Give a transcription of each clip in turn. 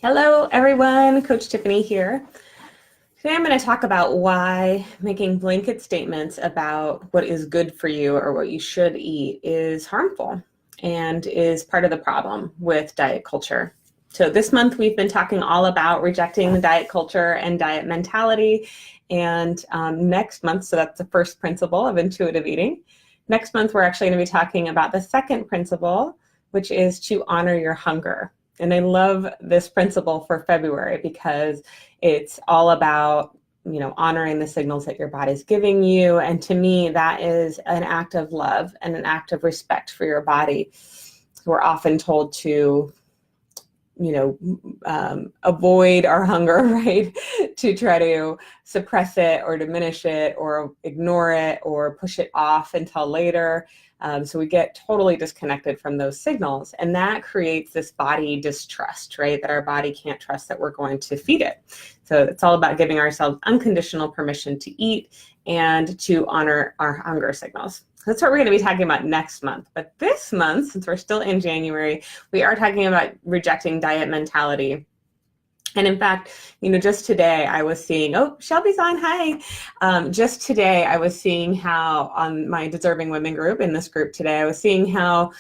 Hello, everyone. Coach Tiffany here. Today I'm going to talk about why making blanket statements about what is good for you or what you should eat is harmful and is part of the problem with diet culture. So this month we've been talking all about rejecting the diet culture and diet mentality. And next month, so that's the first principle of intuitive eating. Next month, we're actually going to be talking about the second principle, which is to honor your hunger. And I love this principle for February because it's all about, honoring the signals that your body's giving you. And to me, that is an act of love and an act of respect for your body. We're often told to, avoid our hunger, right? To try to suppress it or diminish it or ignore it or push it off until later. So we get totally disconnected from those signals, and that creates this body distrust, right? That our body can't trust that we're going to feed it. So it's all about giving ourselves unconditional permission to eat and to honor our hunger signals. That's what we're going to be talking about next month. But this month, since we're still in January, we are talking about rejecting diet mentality. And in fact, just today I was seeing, Shelby's on, hi. Just today I was seeing how on my Deserving Women group, in this group today, I was seeing how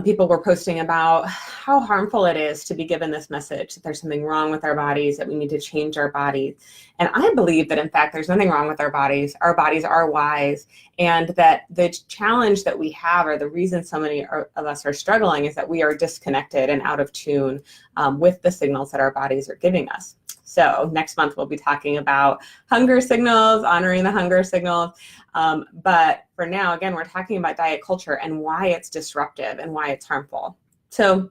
people were posting about how harmful it is to be given this message that there's something wrong with our bodies, that we need to change our bodies. And I believe that in fact, there's nothing wrong with our bodies. Our bodies are wise. And that the challenge that we have, or the reason so many of us are struggling, is that we are disconnected and out of tune with the signals that our bodies are giving us. So next month, we'll be talking about hunger signals, honoring the hunger signals. But for now, again, we're talking about diet culture and why it's disruptive and why it's harmful. So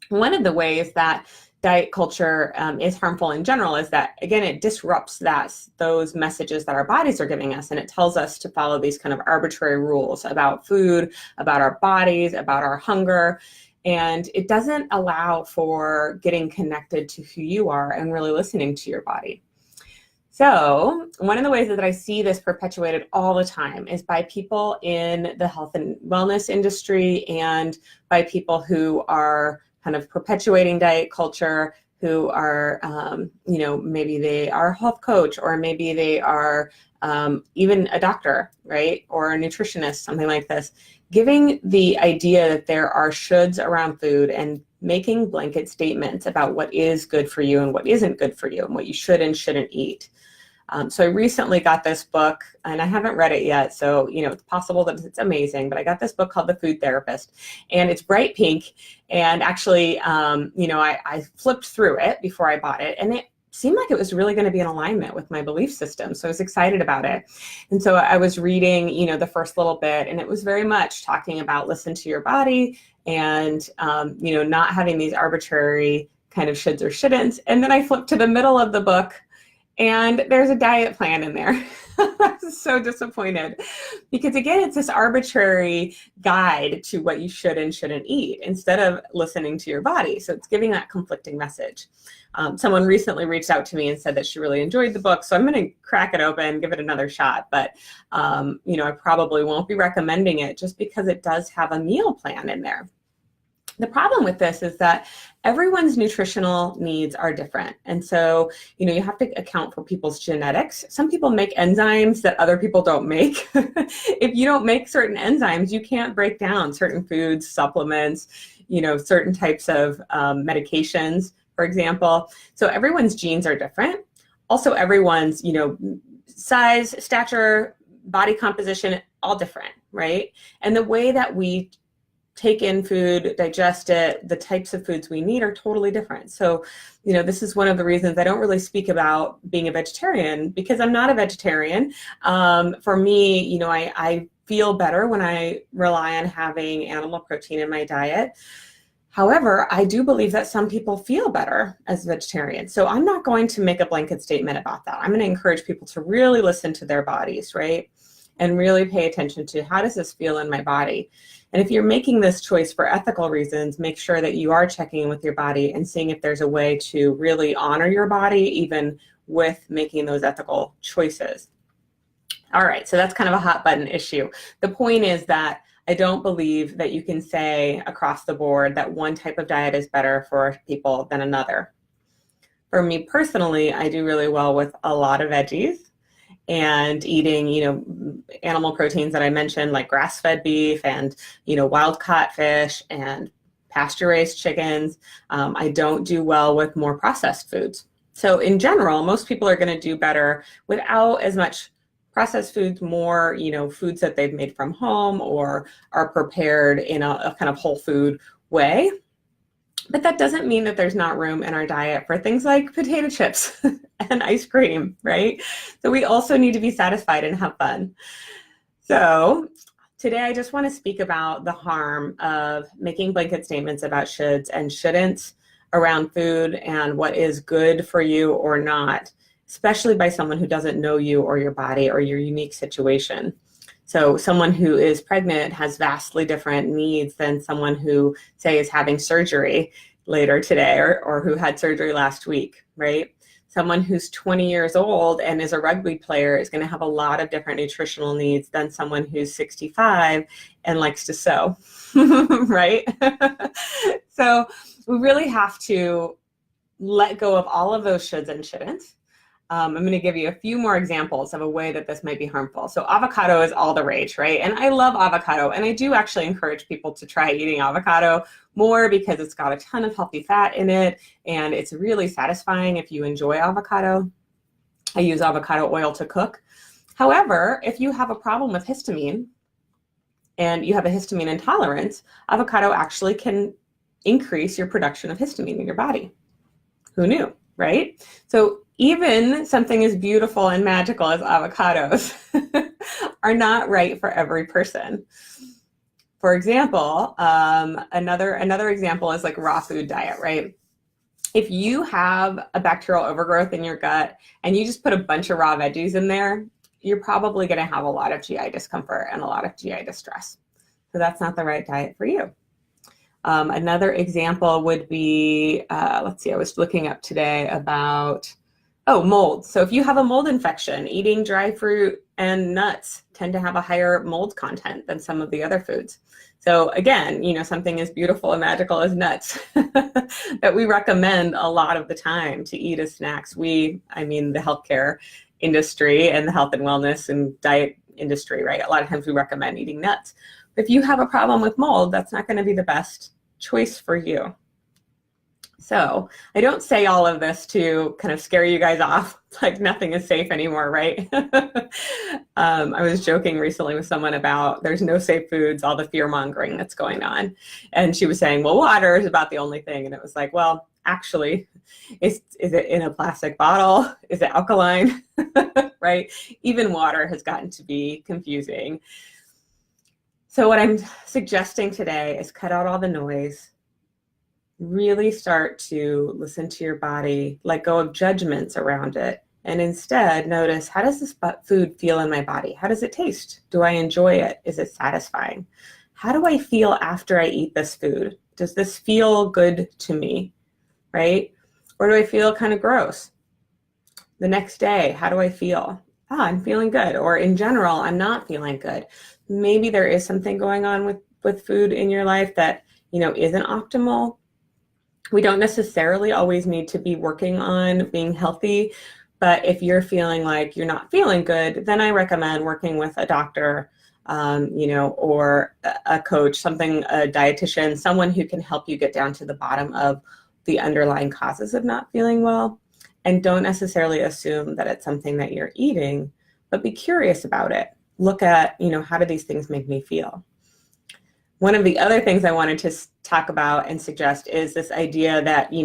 one of the ways that diet culture is harmful in general is that, again, it disrupts those messages that our bodies are giving us. And it tells us to follow these kind of arbitrary rules about food, about our bodies, about our hunger. And it doesn't allow for getting connected to who you are and really listening to your body. So one of the ways that I see this perpetuated all the time is by people in the health and wellness industry and by people who are kind of perpetuating diet culture, who are, maybe they are a health coach, or maybe they are even a doctor, right? Or a nutritionist, something like this, giving the idea that there are shoulds around food and making blanket statements about what is good for you and what isn't good for you and what you should and shouldn't eat. So I recently got this book, and I haven't read it yet, so it's possible that it's amazing, but I got this book called The Food Therapist, and it's bright pink, and actually, I flipped through it before I bought it, and it seemed like it was really going to be in alignment with my belief system, so I was excited about it. And so I was reading, the first little bit, and it was very much talking about listen to your body and, not having these arbitrary kind of shoulds or shouldn'ts. And then I flipped to the middle of the book, and there's a diet plan in there. I was so disappointed because, again, it's this arbitrary guide to what you should and shouldn't eat instead of listening to your body. So it's giving that conflicting message. Someone recently reached out to me and said that she really enjoyed the book. So I'm going to crack it open, give it another shot. But, I probably won't be recommending it just because it does have a meal plan in there. The problem with this is that everyone's nutritional needs are different. And so, you have to account for people's genetics. Some people make enzymes that other people don't make. If you don't make certain enzymes, you can't break down certain foods, supplements, certain types of medications, for example. So everyone's genes are different. Also, everyone's, size, stature, body composition, all different, right? And the way that we take in food, digest it, the types of foods we need are totally different. So, this is one of the reasons I don't really speak about being a vegetarian, because I'm not a vegetarian. For me, I feel better when I rely on having animal protein in my diet. However, I do believe that some people feel better as vegetarians. So I'm not going to make a blanket statement about that. I'm going to encourage people to really listen to their bodies, right? And really pay attention to, how does this feel in my body? And if you're making this choice for ethical reasons, make sure that you are checking in with your body and seeing if there's a way to really honor your body, even with making those ethical choices. All right, so that's kind of a hot button issue. The point is that I don't believe that you can say across the board that one type of diet is better for people than another. For me personally, I do really well with a lot of veggies and eating, animal proteins that I mentioned, like grass-fed beef and, wild-caught fish and pasture-raised chickens. I don't do well with more processed foods. So in general, most people are going to do better without as much processed foods, more, foods that they've made from home or are prepared in a kind of whole food way. But that doesn't mean that there's not room in our diet for things like potato chips and ice cream, right? So we also need to be satisfied and have fun. So today I just want to speak about the harm of making blanket statements about shoulds and shouldn'ts around food and what is good for you or not, especially by someone who doesn't know you or your body or your unique situation. So someone who is pregnant has vastly different needs than someone who, say, is having surgery later today or who had surgery last week, right? Someone who's 20 years old and is a rugby player is going to have a lot of different nutritional needs than someone who's 65 and likes to sew, right? So we really have to let go of all of those shoulds and shouldn'ts. I'm going to give you a few more examples of a way that this might be harmful. So avocado is all the rage, right? And I love avocado. And I do actually encourage people to try eating avocado more because it's got a ton of healthy fat in it. And it's really satisfying if you enjoy avocado. I use avocado oil to cook. However, if you have a problem with histamine and you have a histamine intolerance, avocado actually can increase your production of histamine in your body. Who knew, right? So even something as beautiful and magical as avocados are not right for every person. For example, another example is like raw food diet, right? If you have a bacterial overgrowth in your gut and you just put a bunch of raw veggies in there, you're probably going to have a lot of GI discomfort and a lot of GI distress. So that's not the right diet for you. Another example would be, let's see, I was looking up today about, mold. So if you have a mold infection, eating dry fruit and nuts tend to have a higher mold content than some of the other foods. So again, something as beautiful and magical as nuts that we recommend a lot of the time to eat as snacks. The healthcare industry and the health and wellness and diet industry, right? A lot of times we recommend eating nuts. If you have a problem with mold, that's not going to be the best choice for you. So I don't say all of this to kind of scare you guys off, like nothing is safe anymore, right? I was joking recently with someone about there's no safe foods, all the fear mongering that's going on. And she was saying, well, water is about the only thing. And it was like, well, actually, is it in a plastic bottle? Is it alkaline? Right? Even water has gotten to be confusing. So what I'm suggesting today is cut out all the noise, really start to listen to your body, let go of judgments around it, and instead notice, how does this food feel in my body? How does it taste? Do I enjoy it? Is it satisfying? How do I feel after I eat this food? Does this feel good to me, right? Or do I feel kind of gross? The next day, how do I feel? I'm feeling good. Or in general, I'm not feeling good. Maybe there is something going on with food in your life that, isn't optimal. We don't necessarily always need to be working on being healthy, but if you're feeling like you're not feeling good, then I recommend working with a doctor, or a coach, a dietitian, someone who can help you get down to the bottom of the underlying causes of not feeling well. And don't necessarily assume that it's something that you're eating, but be curious about it. Look at, how do these things make me feel? One of the other things I wanted to talk about and suggest is this idea that, we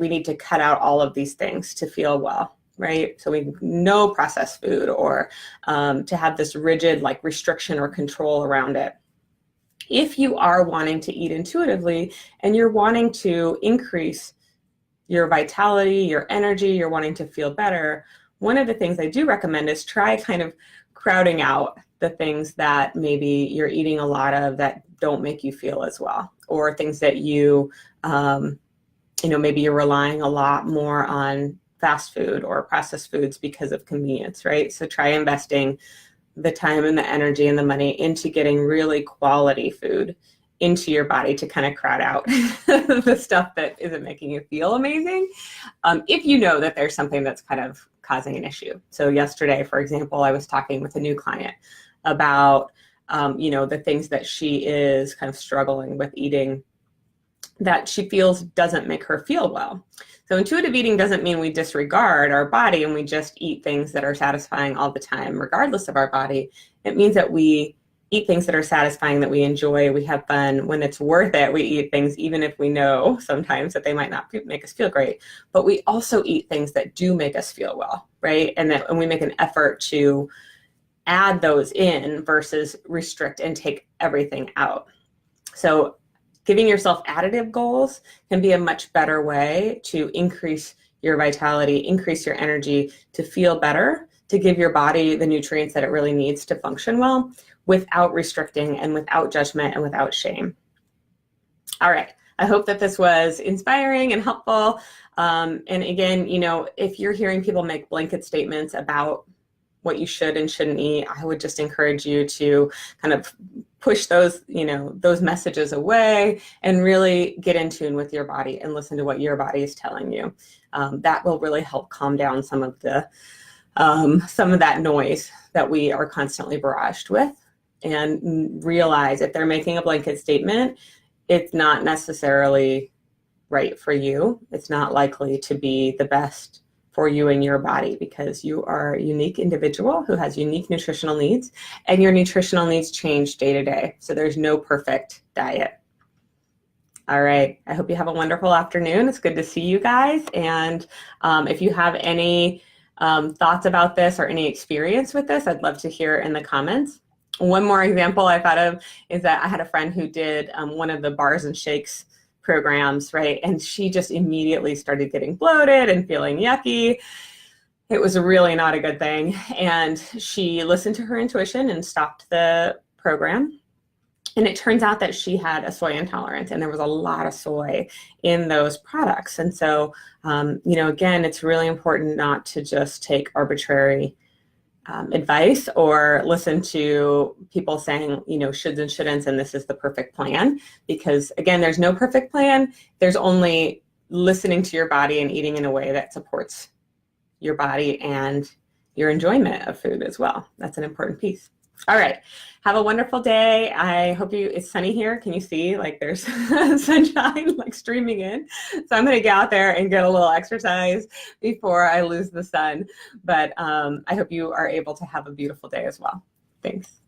need to cut out all of these things to feel well, right? So no processed food or to have this rigid restriction or control around it. If you are wanting to eat intuitively and you're wanting to increase your vitality, your energy, you're wanting to feel better, one of the things I do recommend is try kind of crowding out the things that maybe you're eating a lot of that don't make you feel as well, or things that you, maybe you're relying a lot more on fast food or processed foods because of convenience, right? So try investing the time and the energy and the money into getting really quality food into your body to kind of crowd out the stuff that isn't making you feel amazing, if you know that there's something that's kind of causing an issue. So yesterday, for example, I was talking with a new client about, the things that she is kind of struggling with eating that she feels doesn't make her feel well. So intuitive eating doesn't mean we disregard our body and we just eat things that are satisfying all the time, regardless of our body. It means that we eat things that are satisfying, that we enjoy, we have fun. When it's worth it, we eat things even if we know sometimes that they might not make us feel great. But we also eat things that do make us feel well, right? And we make an effort to add those in versus restrict and take everything out. So giving yourself additive goals can be a much better way to increase your vitality, increase your energy, to feel better, to give your body the nutrients that it really needs to function well, without restricting and without judgment and without shame. All right. I hope that this was inspiring and helpful. And again, if you're hearing people make blanket statements about what you should and shouldn't eat, I would just encourage you to kind of push those messages away and really get in tune with your body and listen to what your body is telling you. That will really help calm down some of that noise that we are constantly barraged with, and realize if they're making a blanket statement, it's not necessarily right for you. It's not likely to be the best for you and your body, because you are a unique individual who has unique nutritional needs, and your nutritional needs change day to day. So there's no perfect diet. All right. I hope you have a wonderful afternoon. It's good to see you guys. And if you have any thoughts about this or any experience with this, I'd love to hear in the comments. One more example I thought of is that I had a friend who did one of the bars and shakes programs, right? And she just immediately started getting bloated and feeling yucky. It was really not a good thing. And she listened to her intuition and stopped the program. And it turns out that she had a soy intolerance, and there was a lot of soy in those products. And so, again, it's really important not to just take arbitrary advice or listen to people saying, shoulds and shouldn'ts, and this is the perfect plan. Because again, there's no perfect plan. There's only listening to your body and eating in a way that supports your body and your enjoyment of food as well. That's an important piece. All right. Have a wonderful day. I hope it's sunny here. Can you see there's sunshine streaming in? So I'm going to get out there and get a little exercise before I lose the sun. But I hope you are able to have a beautiful day as well. Thanks.